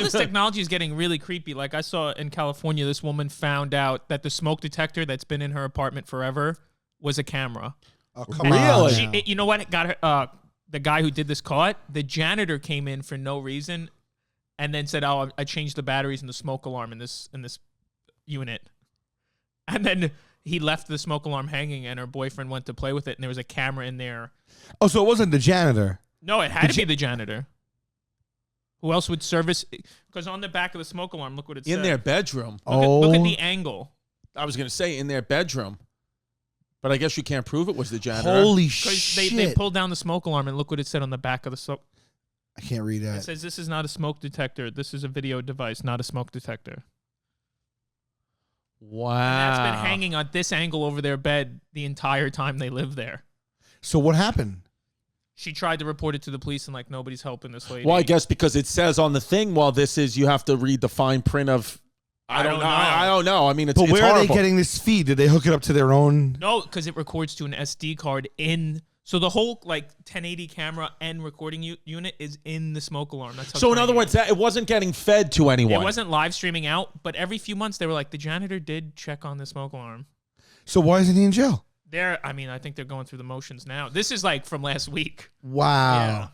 this technology is getting really creepy. Like I saw in California, this woman found out that the smoke detector that's been in her apartment forever was a camera. Oh, come on. Really? You know what? It got her. The guy who did this caught. The janitor came in for no reason, and then said, "Oh, I changed the batteries in the smoke alarm in this unit," and then he left the smoke alarm hanging, and her boyfriend went to play with it, and there was a camera in there. Oh, so it wasn't the janitor. No, it had to be the janitor. Who else would service? Because on the back of the smoke alarm, look what it said. In their bedroom. Look at the angle. I was going to say in their bedroom. But I guess you can't prove it was the janitor. Holy shit. They pulled down the smoke alarm, and look what it said on the back of the smoke. I can't read that. It says, "This is not a smoke detector. This is a video device, not a smoke detector." Wow. And that's been hanging on this angle over their bed the entire time they lived there. So what happened? She tried to report it to the police, and nobody's helping this lady. Well, I guess because it says on the thing, you have to read the fine print of. I don't know. I don't know. I mean, it's where horrible. are they getting this feed? Did they hook it up to their own? No, because it records to an SD card in. So the whole 1080 camera and recording unit is in the smoke alarm. That's how. So in other words, it wasn't getting fed to anyone. It wasn't live streaming out, but every few months they were like, the janitor did check on the smoke alarm. So why isn't he in jail? I think they're going through the motions now. This is from last week. Wow. Yeah.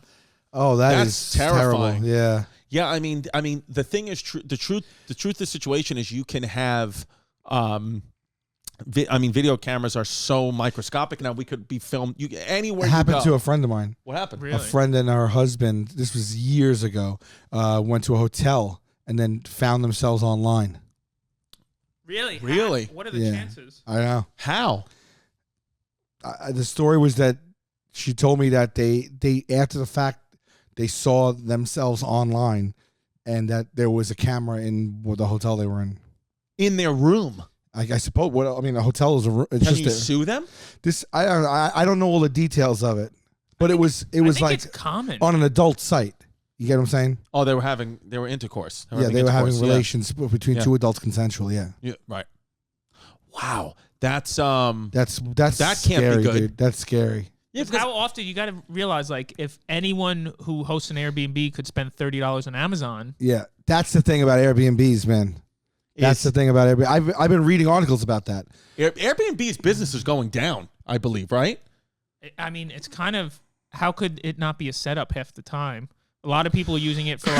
Oh, that's terrifying. Terrible. Yeah. Yeah, I mean, the thing is, the truth of the situation is you can have, video cameras are so microscopic now. We could be filmed anywhere. It happened to a friend of mine. What happened? Really? A friend and her husband. This was years ago. Went to a hotel and then found themselves online. Really? Really? What are the chances? I know. How? The story was that she told me that they after the fact they saw themselves online, and that there was a camera in the hotel they were in their room. I suppose. A hotel is a room. Can you sue them? I don't know all the details of it, but it was it's common on an adult site. You get what I'm saying? Oh, they were intercourse. They were having relations between two adults consensual. Yeah. Yeah. Right. Wow. That's that can't scary, be good. Dude. That's scary. Yeah, how often you got to realize, if anyone who hosts an Airbnb could spend $30 on Amazon. Yeah, that's the thing about Airbnbs, man. That's the thing about Airbnb. I've been reading articles about that. Airbnb's business is going down, I believe, right? I mean, it's kind of, how could it not be a setup half the time? A lot of people are using it for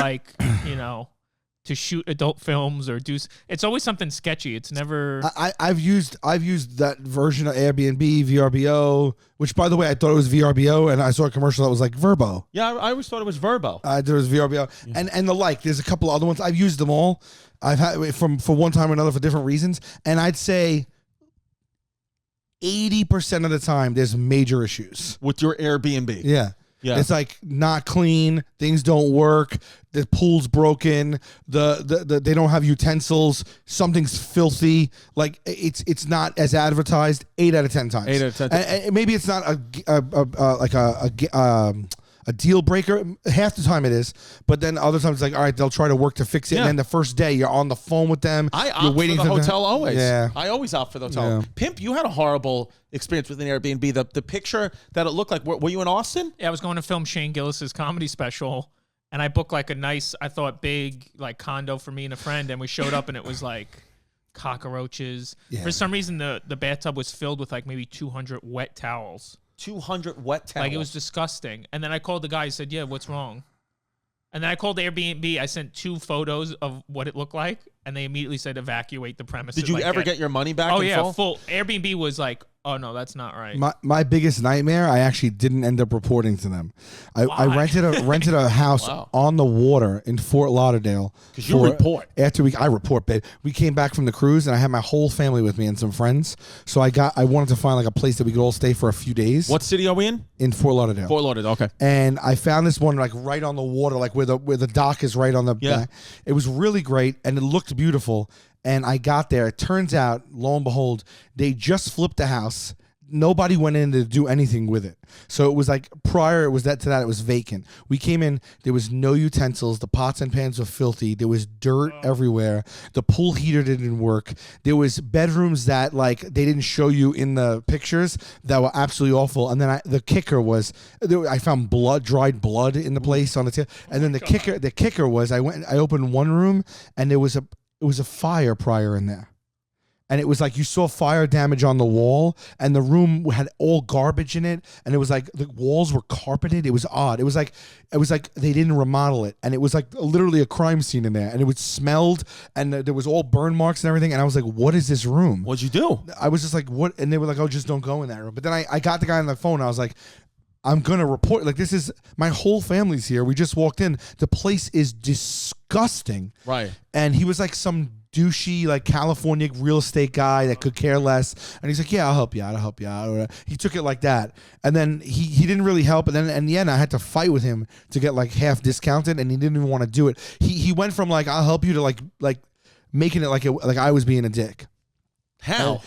to shoot adult films or do. It's always something sketchy. It's never. I've used that version of Airbnb, VRBO, which by the way I thought it was VRBO, and I saw a commercial that was like Verbo. Yeah, I always thought it was Verbo. There was VRBO, and the like. There's a couple other ones. I've used them all. I've had for one time or another for different reasons, and I'd say 80% of the time there's major issues with your Airbnb. Yeah. Yeah. It's not clean. Things don't work. The pool's broken. The they don't have utensils. Something's filthy. It's not as advertised. 8 out of 10 times. 8 out of 10 times. And maybe it's not a deal breaker. Half the time it is, but then other times all right, they'll try to work to fix it. Yeah. And then the first day you're on the phone with them. I you're opt waiting for the hotel always. Yeah. I always opt for the hotel. Yeah. Pimp, you had a horrible experience with an Airbnb. The picture that it looked like, were you in Austin? Yeah, I was going to film Shane Gillis's comedy special, and I booked a nice, I thought big condo for me and a friend, and we showed up and it was cockroaches. Yeah. For some reason the bathtub was filled with maybe 200 wet towels. 200 wet towels. It was disgusting. And then I called the guy. He said, "Yeah, what's wrong?" And then I called Airbnb. I sent 2 photos of what it looked like, and they immediately said evacuate the premises. Did you ever get your money back? Oh in yeah, full? Airbnb was oh no, that's not right. My biggest nightmare, I actually didn't end up reporting to them. I rented a house on the water in Fort Lauderdale. Because you report. I report, babe. We came back from the cruise, and I had my whole family with me and some friends. So I wanted to find a place that we could all stay for a few days. What city are we in? In Fort Lauderdale. Fort Lauderdale, okay. And I found this one right on the water, where the dock is right on the back. It was really great, and it looked beautiful. And I got there. It turns out, lo and behold, they just flipped the house. nobody went in to do anything with it. So it was like prior, it was that to that, it was vacant. We came in, there was no utensils. The pots and pans were filthy. There was dirt everywhere. The pool heater didn't work. There was bedrooms that like they didn't show you in the pictures that were absolutely awful. And then the kicker was, I found dried blood in the place on the table. And then the kicker was, I opened one room and it was a fire prior in there. And it was like you saw fire damage on the wall, and the room had all garbage in it, and it was like the walls were carpeted. It was odd. It was like they didn't remodel it, and it was like literally a crime scene in there, and it smelled, and there was all burn marks and everything. And I was like, "What is this room?" What'd you do? I was just like, "What?" And they were like, "Oh, just don't go in that room." But then I got the guy on the phone. And I was like, I'm gonna report. Like, this is my whole family's here. We just walked in. The place is disgusting. Right. And he was like some douchey, like California real estate guy that could care less. And he's like, "Yeah, I'll help you out. He took it like that. And then he didn't really help. And then in the end, I had to fight with him to get like half discounted, and he didn't even want to do it. He went from like, "I'll help you," to like making it like I was being a dick. How?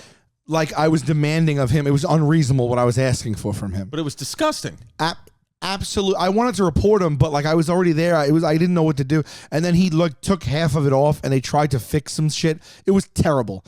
Like I was demanding of him. It was unreasonable what I was asking for from him. But it was disgusting. Absolutely. I wanted to report him, but like I was already there. I didn't know what to do. And then he like took half of it off, and they tried to fix some shit. It was terrible.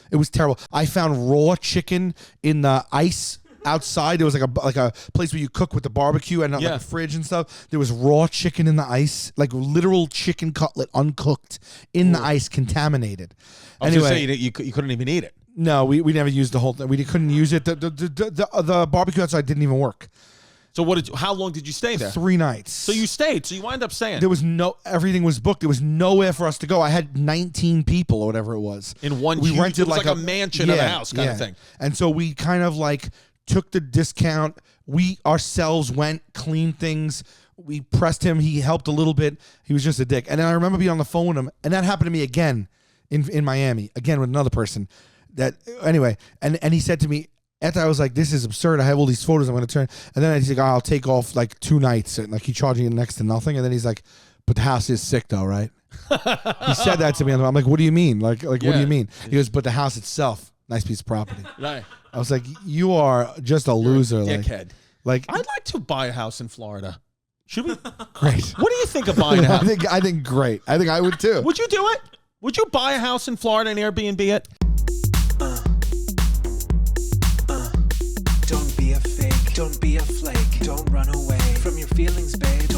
I found raw chicken in the ice outside. There was like a place where you cook with the barbecue and like a fridge and stuff. There was raw chicken in the ice, like literal chicken cutlet uncooked in the ice, contaminated. I was just saying you couldn't even eat it. No, we never used the whole thing. We couldn't use it. The barbecue outside didn't even work. So how long did you stay there? 3 nights. So you stayed. So you wind up staying. There was everything was booked. There was nowhere for us to go. I had 19 people or whatever it was. In one, we rented it was like a mansion of a house kind of thing. And so we kind of like took the discount. We ourselves went, cleaned things. We pressed him. He helped a little bit. He was just a dick. And then I remember being on the phone with him, and that happened to me again in Miami, again with another person. Anyway, and he said to me, after I was like, "This is absurd. I have all these photos I'm going to turn." And then he's like, "I'll take off like 2 nights." And like he's charging next to nothing. And then he's like, "But the house is sick though, right?" He said that to me. I'm like, "What do you mean? Like what do you mean?" He goes, "But the house itself, nice piece of property." Right. I was like, "You are just a loser." Dickhead. Like I'd like to buy a house in Florida. Should we? Great. What do you think of buying a house? I think great. I think I would too. Would you do it? Would you buy a house in Florida and Airbnb it? Don't be a fake, don't be a flake, don't run away from your feelings, babe.